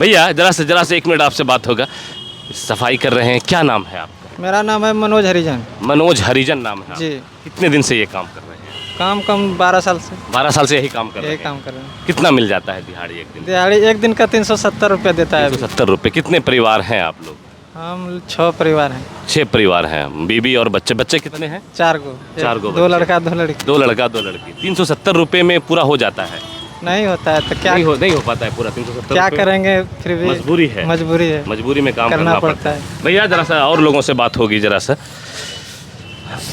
भैया जरा से 1 मिनट आपसे बात होगा। सफाई कर रहे हैं, क्या नाम है आपका? मेरा नाम है मनोज हरिजन। मनोज हरिजन नाम है जी। कितने दिन से ये काम कर रहे हैं? काम कम 12 साल से 12 साल से यही काम कर रहे यही हैं। काम कर रहे हैं। कितना मिल जाता है दिहाड़ी एक दिन? दिहाड़ी एक दिन का 370 रुपया देता है। 370 रुपये। कितने परिवार हैं आप लोग? हम 6 परिवार हैं। 6 परिवार हैं, बीबी और बच्चे। बच्चे कितने हैं? 4 गो। 4 गो 2 बच्चे। लड़का 2 लड़की। 2 लड़का 2 लड़की। 370 रुपये में पूरा हो जाता है? नहीं होता है तो क्या नहीं हो पाता है पूरा 370 क्या रुपये। करेंगे, फिर भी मजबूरी है। मजबूरी में काम करना पड़ता है। भैया जरा सा और लोगों से बात होगी जरा सा।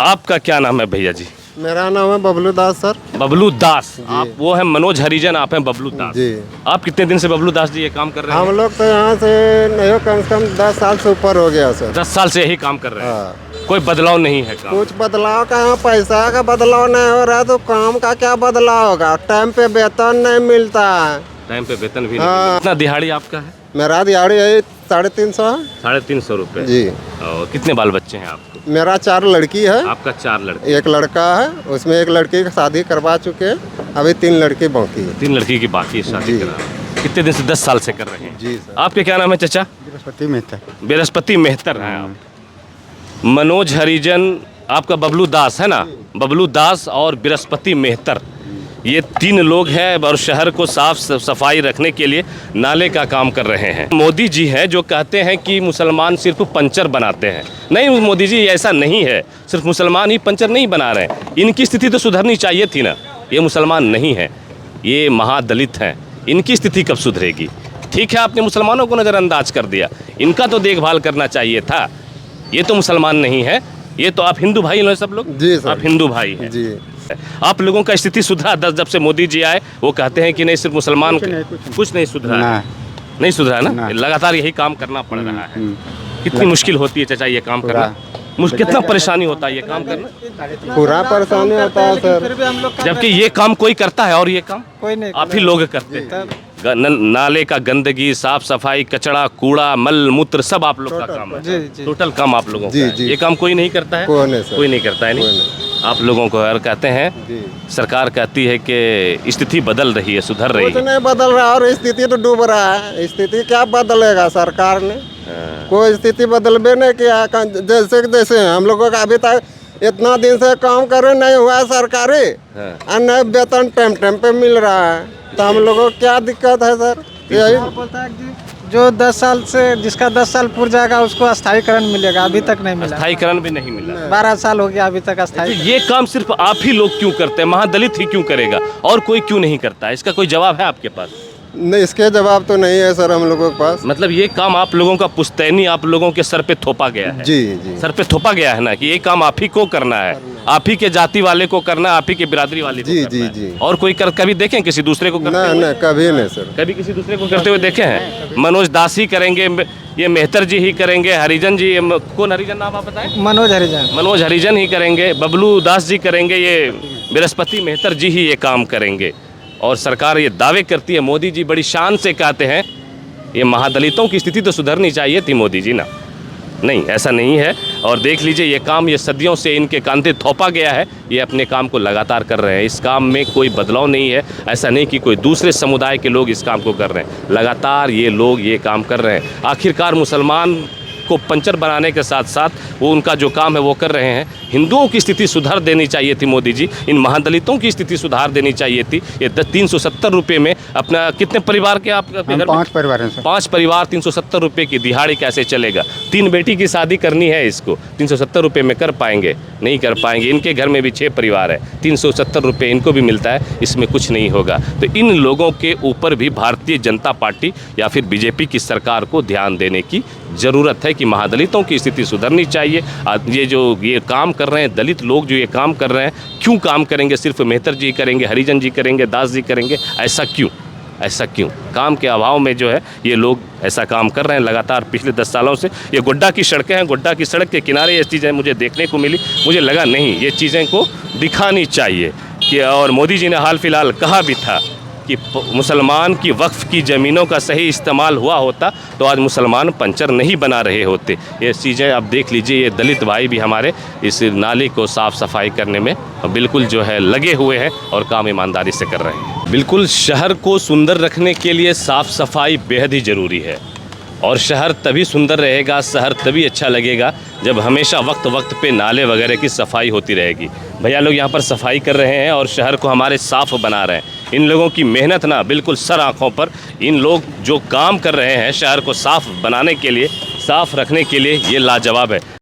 आपका क्या नाम है भैया जी? मेरा नाम है बबलू दास सर। बबलू दास। आप वो हैं मनोज हरिजन, आप हैं बबलू दास। जी। आप कितने दिन से बबलू दास जी ये काम कर रहे हैं? हम लोग तो यहाँ से नहीं हो कम से कम 10 साल से ऊपर हो गया सर। 10 साल से यही काम कर रहे हैं। हाँ। कोई बदलाव नहीं है काम? कुछ बदलाव का यहाँ पैसा का बदलाव नहीं हो रहा तो काम का क्या बदलाव होगा? टाइम पे वेतन नहीं मिलता है। टाइम पे वेतन भी नहीं हाँ। मिलता। कितना दिहाड़ी आपका है? मेरा दिहाड़ी है 350 है। 350 रुपये। जी। और कितने बाल बच्चे हैं आपको? मेरा 4 लड़की है। आपका 4 लड़के। 1 लड़का है, उसमें 1 लड़की की शादी करवा चुके हैं, अभी 3 लड़की बाकी है। 3 लड़की की बाकी है शादी जी। कराना। कितने दिन से? 10 साल से कर रहे हैं। जी सर। आपके क्या नाम है चाचा? बृहस्पति मेहता। बृहस्पति मेहतर हैं आप। मनोज हरिजन, आपका बबलू दास है ना? बबलू दास और बृहस्पति मेहतर, ये 3 लोग हैं और शहर को साफ सफाई रखने के लिए नाले का काम कर रहे हैं। मोदी जी हैं जो कहते हैं कि मुसलमान सिर्फ पंचर बनाते हैं। नहीं मोदी जी, ऐसा नहीं है। सिर्फ मुसलमान ही पंचर नहीं बना रहे हैं। इनकी स्थिति तो सुधरनी चाहिए थी ना। ये मुसलमान नहीं है, ये महादलित हैं। इनकी स्थिति कब सुधरेगी? ठीक है, आपने मुसलमानों को नज़रअंदाज कर दिया, इनका तो देखभाल करना चाहिए था। ये तो मुसलमान नहीं है, ये तो आप हिंदू भाई हैं सब लोग। जी सर। आप हिंदू भाई हैं। जी। आप लोगों का स्थिति सुधरा? जब से मोदी जी आए वो कहते हैं कि नहीं सिर्फ मुसलमान कुछ नहीं सुधरा है। नहीं सुधरा ना? लगातार यही काम करना पड़ रहा है। कितनी मुश्किल होती है चाचा ये काम करना? कितना परेशानी होता है ये काम करना? पूरा परेशानी होता है सर। फिर भी हम लोग जबकि ये काम कोई करता है और ये काम कोई नहीं। आप ही लोग करते हैं। नाले का गंदगी, साफ सफाई, कचरा, कूड़ा, मल मूत्र सब आप लोग का काम है। जी, जी। टोटल काम आप लोगों का जी, है। जी। ये काम कोई नहीं करता है? कोई नहीं सर। कोई नहीं करता है। नहीं आप लोगों को और कहते हैं जी। सरकार कहती है कि स्थिति बदल रही है, सुधर रही कुछ है। नहीं बदल रहा और स्थिति तो डूब रहा है। स्थिति क्या बदलेगा? सरकार ने कोई स्थिति बदलबे नहीं किया। जैसे हम लोगों का अभी तक इतना दिन से काम करे नहीं हुआ है सरकारी, और न वेतन टाइम पे मिल रहा है, तो हम लोगों को क्या दिक्कत है सर? यही बोलता है कि जो 10 साल से जिसका 10 साल पूर जाएगा उसको अस्थायीकरण मिलेगा, अभी तक नहीं मिला। स्थायीकरण भी नहीं मिला। 12 साल हो गया अभी तक तो अस्थायी। ये काम सिर्फ आप ही लोग क्यों करते हैं? महादलित ही क्यों करेगा और कोई क्यों नहीं करता है? इसका कोई जवाब है आपके पास? नहीं, इसके जवाब तो नहीं है सर हम लोगों के पास। मतलब ये काम आप लोगों का पुश्तैनी आप लोगों के सर पे थोपा गया है। जी जी। सर पे थोपा गया है ना कि ये काम आप ही को करना है, आप ही के जाति वाले को करना है, आप ही के बिरादरी वाले को जी, करना जी, है। जी। और कोई कभी देखें किसी दूसरे को करते नहीं हुए? नहीं, कभी नहीं सर। कभी किसी दूसरे को करते हुए देखे हैं? मनोज दास ही करेंगे, ये मेहतर जी ही करेंगे, हरिजन जी, कौन हरिजन नाम आप बताएं? मनोज हरिजन। मनोज हरिजन ही करेंगे, बबलू दास जी करेंगे, ये बृहस्पति मेहतर जी ही ये काम करेंगे। और सरकार ये दावे करती है, मोदी जी बड़ी शान से कहते हैं ये महादलितों की स्थिति तो सुधरनी चाहिए थी मोदी जी ना। नहीं, ऐसा नहीं है। और देख लीजिए ये काम ये सदियों से इनके कांधे थोपा गया है, ये अपने काम को लगातार कर रहे हैं। इस काम में कोई बदलाव नहीं है। ऐसा नहीं कि कोई दूसरे समुदाय के लोग इस काम को कर रहे हैं, लगातार ये लोग ये काम कर रहे हैं। आखिरकार मुसलमान को पंचर बनाने के साथ साथ वो उनका जो काम है वो कर रहे हैं। हिंदुओं की स्थिति सुधार देनी चाहिए थी मोदी जी, इन महादलितों की स्थिति सुधार देनी चाहिए थी। ये 370 रुपये में अपना कितने परिवार के आप? 5 परिवार हैं सर। 5 परिवार, 370 रुपये की दिहाड़ी कैसे चलेगा? 3 बेटी की शादी करनी है, इसको 370 रुपये में कर पाएंगे? नहीं कर पाएंगे। इनके घर में भी 6 परिवार है, 370 रुपये इनको भी मिलता है, इसमें कुछ नहीं होगा। तो इन लोगों के ऊपर भी भारतीय जनता पार्टी या फिर बीजेपी की सरकार को ध्यान देने की ज़रूरत है कि महादलितों की स्थिति सुधरनी चाहिए। ये जो ये काम कर रहे हैं दलित लोग, जो ये काम कर रहे हैं, क्यों काम करेंगे? सिर्फ मेहतर जी करेंगे, हरिजन जी करेंगे, दास जी करेंगे? ऐसा क्यों? ऐसा क्यों? काम के अभाव में जो है ये लोग ऐसा काम कर रहे हैं लगातार पिछले 10 सालों से। ये गोड्डा की सड़कें हैं, गोड्डा की सड़क के किनारे ये चीज़ें मुझे देखने को मिली। मुझे लगा नहीं, ये चीज़ें को दिखानी चाहिए कि, और मोदी जी ने हाल फिलहाल कहा भी था कि मुसलमान की वक्फ की ज़मीनों का सही इस्तेमाल हुआ होता तो आज मुसलमान पंचर नहीं बना रहे होते। ये चीज़ें अब देख लीजिए, ये दलित भाई भी हमारे इस नाले को साफ़ सफाई करने में बिल्कुल जो है लगे हुए हैं और काम ईमानदारी से कर रहे हैं। बिल्कुल, शहर को सुंदर रखने के लिए साफ़ सफाई बेहद ही ज़रूरी है और शहर तभी सुंदर रहेगा, शहर तभी अच्छा लगेगा जब हमेशा वक्त वक्त पे नाले वगैरह की सफाई होती रहेगी। भैया लोग यहाँ पर सफाई कर रहे हैं और शहर को हमारे साफ़ बना रहे हैं। इन लोगों की मेहनत ना बिल्कुल सर आँखों पर, इन लोग जो काम कर रहे हैं शहर को साफ़ बनाने के लिए, साफ़ रखने के लिए, ये लाजवाब है।